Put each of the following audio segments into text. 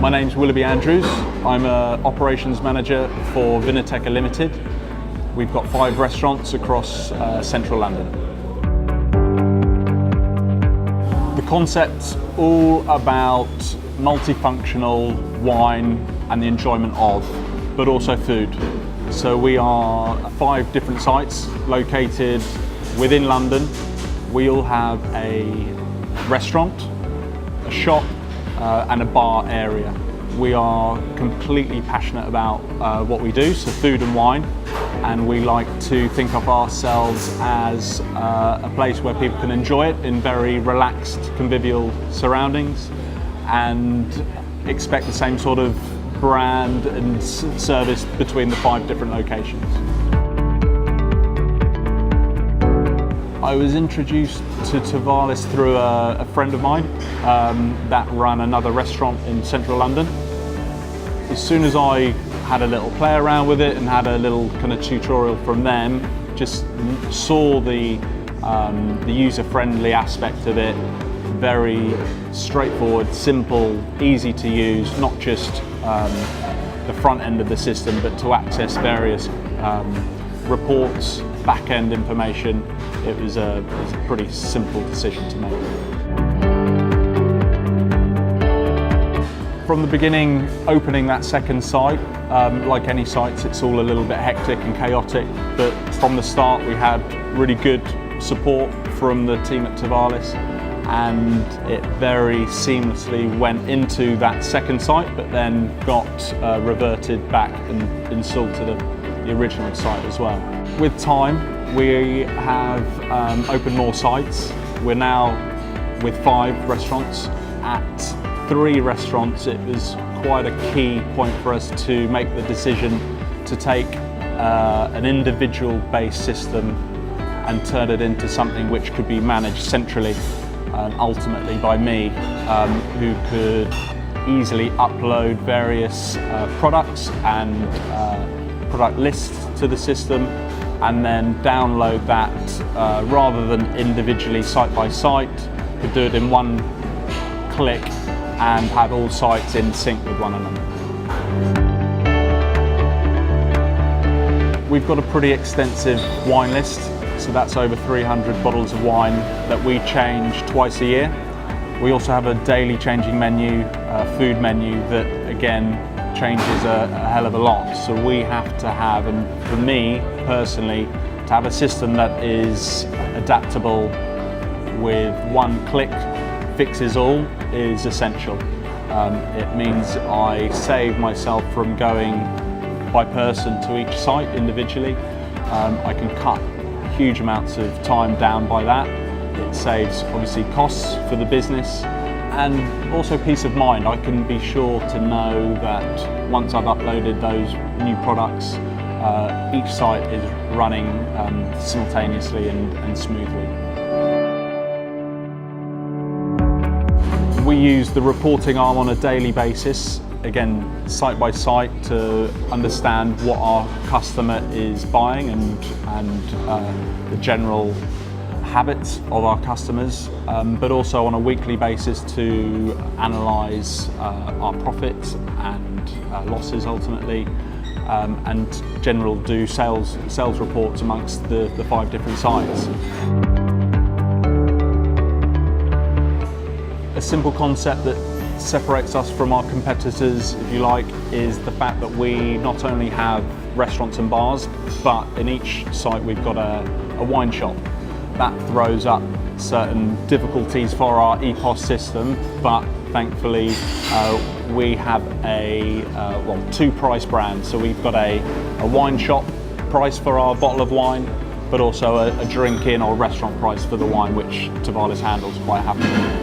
My name's Willoughby Andrews. I'm an operations manager for Vinoteca Limited. We've got 5 restaurants across central London. The concept's all about multifunctional wine and the enjoyment of, but also food. So we are 5 different sites located within London. We all have a restaurant, a shop, and a bar area. We are completely passionate about what we do, so food and wine, and we like to think of ourselves as a place where people can enjoy it in very relaxed, convivial surroundings and expect the same sort of brand and service between the 5 different locations. I was introduced to Tevalis through a friend of mine that ran another restaurant in central London. As soon as I had a little play around with it and had a little kind of tutorial from them, just saw the user-friendly aspect of it. Very straightforward, simple, easy to use, not just the front end of the system, but to access various reports, back-end information. It was a pretty simple decision to make. From the beginning, opening that second site, like any sites, it's all a little bit hectic and chaotic, but from the start we had really good support from the team at Tevalis, and it very seamlessly went into that second site, but then got reverted back and installed to the original site as well. With time, we have opened more sites. We're now with 5 restaurants. At 3 restaurants, it was quite a key point for us to make the decision to take an individual-based system and turn it into something which could be managed centrally, ultimately by me, who could easily upload various products and product lists to the system, and then download that rather than individually site by site. Could do it in one click and have all sites in sync with one another. We've got a pretty extensive wine list, so that's over 300 bottles of wine that we change twice a year. We also have a daily changing menu, food menu, that again changes a hell of a lot. So we have to have, and for me personally, to have a system that is adaptable with one click fixes all is essential. It means I save myself from going by person to each site individually. I can cut huge amounts of time down by that. It saves obviously costs for the business, and also peace of mind. I can be sure to know that once I've uploaded those new products, each site is running simultaneously and smoothly. We use the reporting arm on a daily basis, again site by site, to understand what our customer is buying and the general habits of our customers, but also on a weekly basis to analyse our profits and losses ultimately, and do sales reports amongst the 5 different sites. A simple concept that separates us from our competitors, if you like, is the fact that we not only have restaurants and bars, but in each site we've got a wine shop. That throws up certain difficulties for our EPOS system, but thankfully we have 2 price brands. So we've got a wine shop price for our bottle of wine, but also a drink-in or restaurant price for the wine, which Tevalis handles quite happily.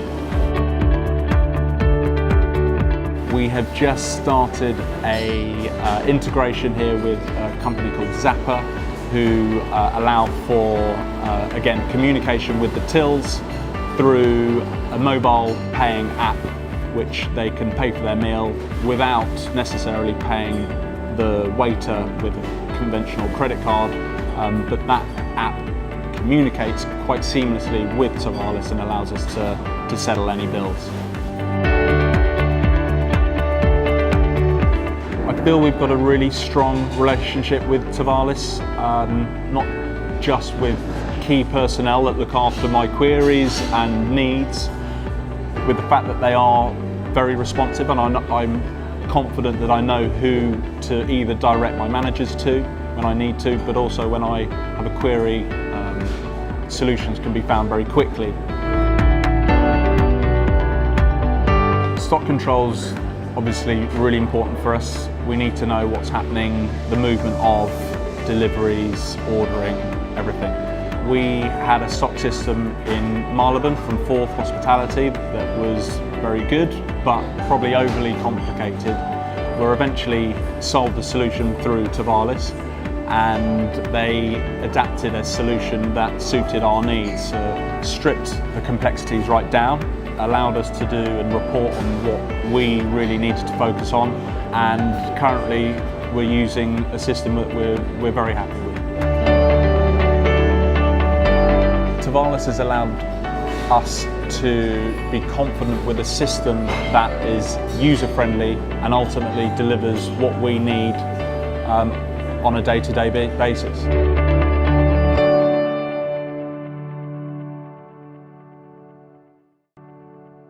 We have just started a integration here with a company called Zappa, who allow for, again, communication with the tills through a mobile paying app, which they can pay for their meal without necessarily paying the waiter with a conventional credit card, but that app communicates quite seamlessly with Tevalis and allows us to settle any bills. feel we've got a really strong relationship with Tevalis, not just with key personnel that look after my queries and needs, with the fact that they are very responsive, and I'm confident that I know who to either direct my managers to when I need to, but also when I have a query, solutions can be found very quickly. Stock control's obviously really important for us. We need to know what's happening, the movement of deliveries, ordering, everything. We had a stock system in Marylebone from Forth Hospitality that was very good, but probably overly complicated. We eventually solved the solution through Tevalis, and they adapted a solution that suited our needs, stripped the complexities right down, allowed us to do and report on what we really needed to focus on, and currently we're using a system that we're very happy with. Tevalis has allowed us to be confident with a system that is user-friendly and ultimately delivers what we need on a day-to-day basis.